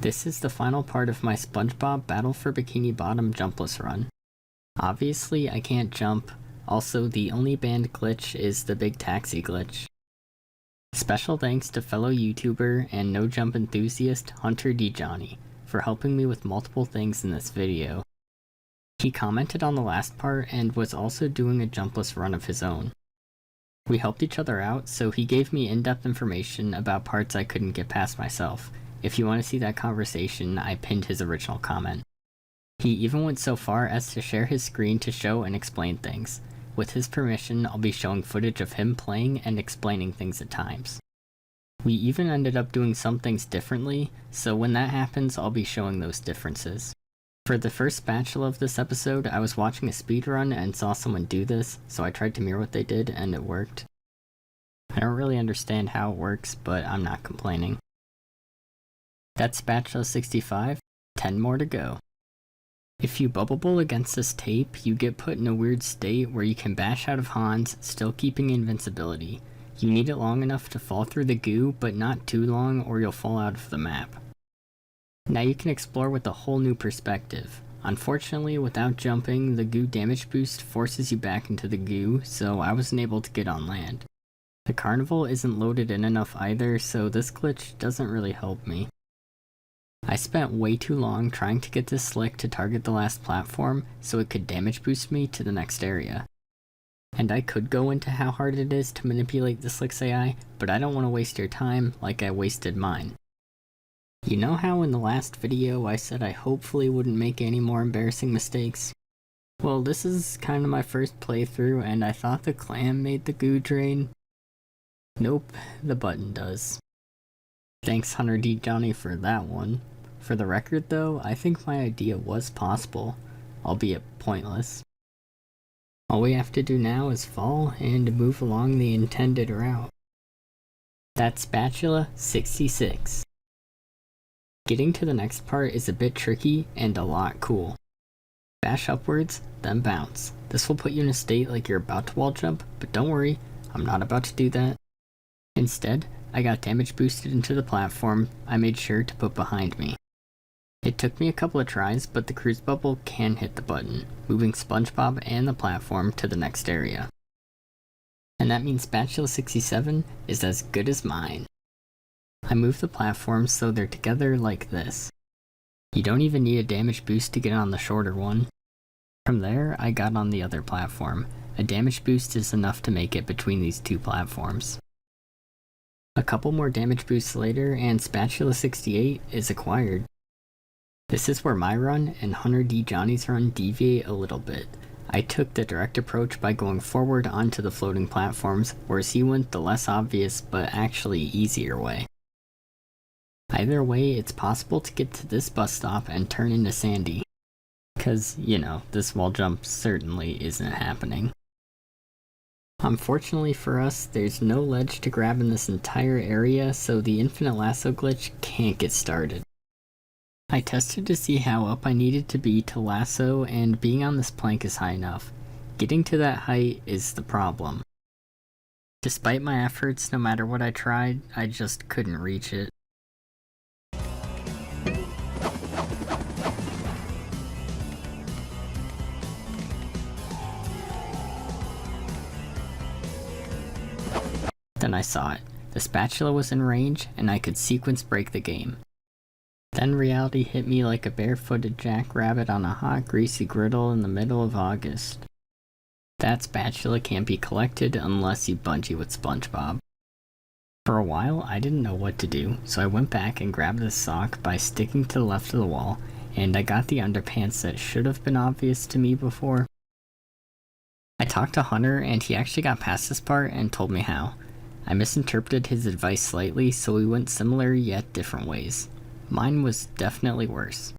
This is the final part of my Spongebob Battle for Bikini Bottom jumpless run. Obviously I can't jump, also the only banned glitch is the big taxi glitch. Special thanks to fellow YouTuber and no jump enthusiast HunterDJohny I for helping me with multiple things in this video. He commented on the last part and was also doing a jumpless run of his own. We helped each other out, so he gave me in-depth information about parts I couldn't get past myself. If you want to see that conversation, I pinned his original comment. He even went so far as to share his screen to show and explain things. With his permission, I'll be showing footage of him playing and explaining things at times. We even ended up doing some things differently, so when that happens, I'll be showing those differences. For the first spatula of this episode, I was watching a speedrun and saw someone do this, so I tried to mirror what they did and it worked. I don't really understand how it works, but I'm not complaining. That's spatula 65, 10 more to go. If you bubble bowl against this tape, you get put in a weird state where you can bash out of Hans, still keeping invincibility. You need it long enough to fall through the goo, but not too long or you'll fall out of the map. Now you can explore with a whole new perspective. Unfortunately, without jumping, the goo damage boost forces you back into the goo, so I wasn't able to get on land. The carnival isn't loaded in enough either, so this glitch doesn't really help me. I spent way too long trying to get this slick to target the last platform so it could damage boost me to the next area. And I could go into how hard it is to manipulate the slick's AI, but I don't want to waste your time like I wasted mine. You know how in the last video I said I hopefully wouldn't make any more embarrassing mistakes? Well, this is kinda my first playthrough and I thought the clam made the goo drain. Nope, the button does. Thanks HunterDJohny for that one. For the record though, I think my idea was possible, albeit pointless. All we have to do now is fall and move along the intended route. That's spatula 66. Getting to the next part is a bit tricky and a lot cool. Bash upwards, then bounce. This will put you in a state like you're about to wall jump, but don't worry, I'm not about to do that. Instead, I got damage boosted into the platform I made sure to put behind me. It took me a couple of tries, but the cruise bubble can hit the button, moving Spongebob and the platform to the next area. And that means spatula 67 is as good as mine. I moved the platforms so they're together like this. You don't even need a damage boost to get on the shorter one. From there, I got on the other platform. A damage boost is enough to make it between these two platforms. A couple more damage boosts later and spatula 68 is acquired. This is where my run and HunterDJohny's run deviate a little bit. I took the direct approach by going forward onto the floating platforms, whereas he went the less obvious but actually easier way. Either way, it's possible to get to this bus stop and turn into Sandy. Cause, you know, this wall jump certainly isn't happening. Unfortunately for us, there's no ledge to grab in this entire area, so the infinite lasso glitch can't get started. I tested to see how up I needed to be to lasso, and being on this plank is high enough. Getting to that height is the problem. Despite my efforts, no matter what I tried, I just couldn't reach it. Then I saw it. The spatula was in range, and I could sequence break the game. Then reality hit me like a barefooted jackrabbit on a hot, greasy griddle in the middle of August. That spatula can't be collected unless you bungee with Spongebob. For a while, I didn't know what to do, so I went back and grabbed this sock by sticking to the left of the wall, and I got the underpants that should have been obvious to me before. I talked to Hunter, and he actually got past this part and told me how. I misinterpreted his advice slightly, so we went similar yet different ways. Mine was definitely worse.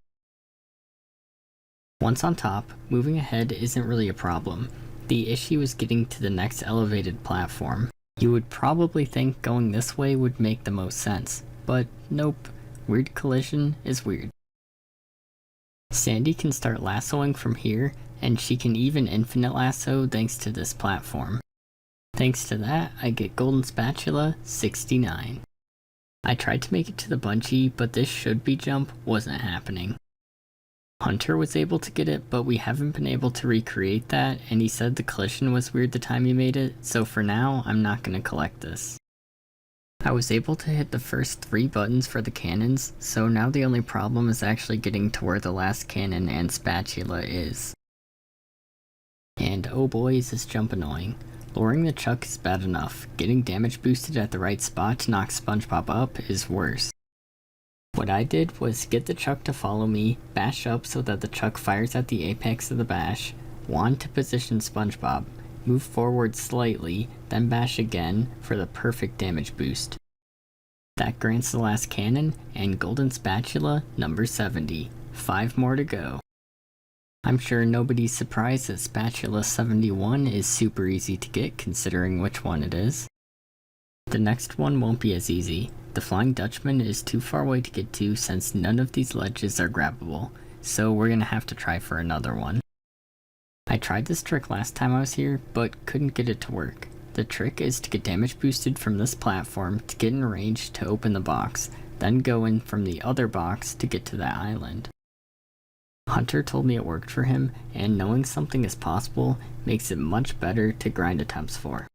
Once on top, moving ahead isn't really a problem. The issue is getting to the next elevated platform. You would probably think going this way would make the most sense, but nope, weird collision is weird. Sandy can start lassoing from here, and she can even infinite lasso thanks to this platform. Thanks to that, I get golden spatula 69. I tried to make it to the bungee, but this should-be jump wasn't happening. Hunter was able to get it, but we haven't been able to recreate that, and he said the collision was weird the time he made it, so for now, I'm not going to collect this. I was able to hit the first 3 buttons for the cannons, so now the only problem is actually getting to where the last cannon and spatula is. And oh boy is this jump annoying. Lowering the chuck is bad enough, getting damage boosted at the right spot to knock Spongebob up is worse. What I did was get the chuck to follow me, bash up so that the chuck fires at the apex of the bash, wand to position Spongebob, move forward slightly, then bash again for the perfect damage boost. That grants the last cannon, and golden spatula number 70. 5 more to go. I'm sure nobody's surprised that spatula 71 is super easy to get considering which one it is. The next one won't be as easy. The Flying Dutchman is too far away to get to since none of these ledges are grabbable, so we're gonna have to try for another one. I tried this trick last time I was here, but couldn't get it to work. The trick is to get damage boosted from this platform to get in range to open the box, then go in from the other box to get to that island. Hunter told me it worked for him, and knowing something is possible makes it much better to grind attempts for.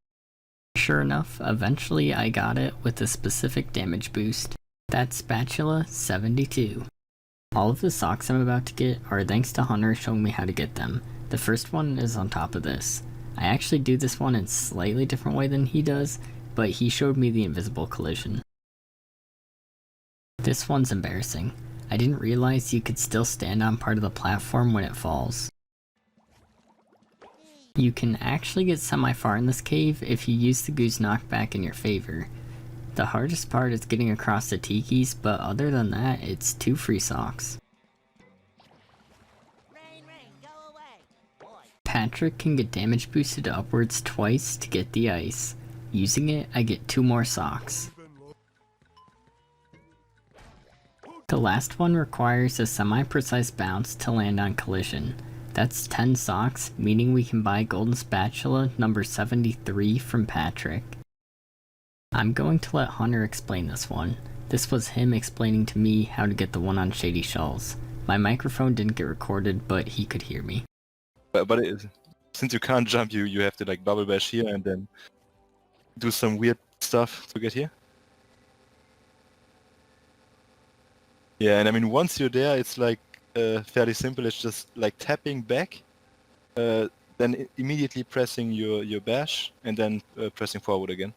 Sure enough, eventually I got it with a specific damage boost. That's spatula 72. All of the socks I'm about to get are thanks to Hunter showing me how to get them. The first one is on top of this. I actually do this one in a slightly different way than he does, but he showed me the invisible collision. This one's embarrassing. I didn't realize you could still stand on part of the platform when it falls. You can actually get semi-far in this cave if you use the goose knockback in your favor. The hardest part is getting across the tikis, but other than that, it's 2 free socks. Patrick can get damage boosted upwards twice to get the ice. Using it, I get 2 more socks. The last one requires a semi-precise bounce to land on collision. That's 10 socks, meaning we can buy golden spatula number 73 from Patrick. I'm going to let Hunter explain this one. This was him explaining to me how to get the one on Shady Shoals. My microphone didn't get recorded, but he could hear me. But since you can't jump, you have to like bubble bash here and then do some weird stuff to get here. Yeah, and I mean once you're there, it's like fairly simple. It's just like tapping back, then immediately pressing your bash, and then pressing forward again.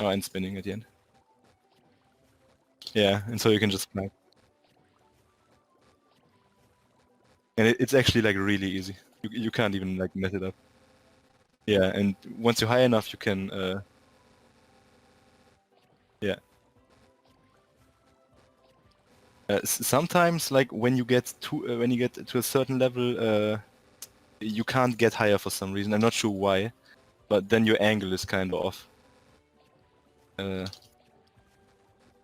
Oh, and spinning at the end. Yeah, and so you can just climb. And it's actually like really easy. You can't even like mess it up. Yeah, and once you're high enough, you can. Yeah. Sometimes, like when you get to a certain level, you can't get higher for some reason. I'm not sure why, but then your angle is kind of off. Well,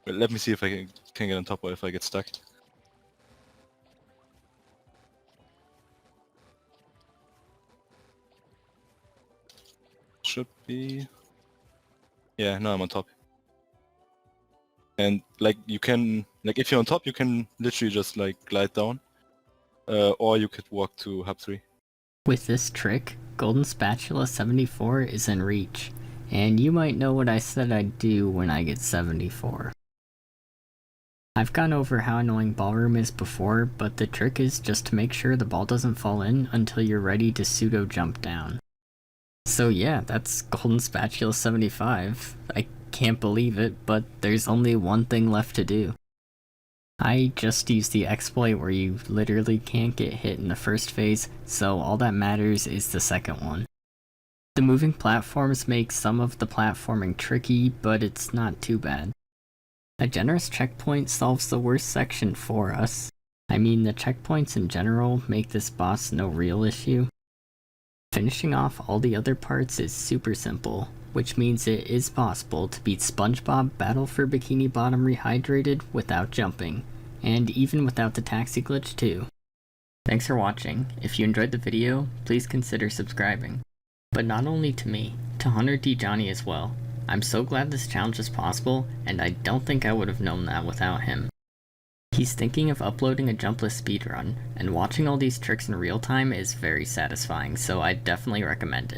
let me see if I can get on top or if I get stuck. Should be. Yeah, no, I'm on top. And like you can, like if you're on top, you can literally just like glide down, or you could walk to hub 3. With this trick, golden spatula 74 is in reach, and you might know what I said I'd do when I get 74. I've gone over how annoying ballroom is before, but the trick is just to make sure the ball doesn't fall in until you're ready to pseudo jump down. So yeah, that's golden spatula 75. I can't believe it, but there's only one thing left to do. I just used the exploit where you literally can't get hit in the first phase, so all that matters is the second one. The moving platforms make some of the platforming tricky, but it's not too bad. A generous checkpoint solves the worst section for us. I mean, the checkpoints in general make this boss no real issue. Finishing off all the other parts is super simple, which means it is possible to beat Spongebob Battle for Bikini Bottom Rehydrated without jumping, and even without the taxi glitch too. Thanks for watching. If you enjoyed the video, please consider subscribing. But not only to me, to HunterDJohny as well. I'm so glad this challenge is possible, and I don't think I would have known that without him. He's thinking of uploading a jumpless speedrun, and watching all these tricks in real time is very satisfying, so I definitely recommend it.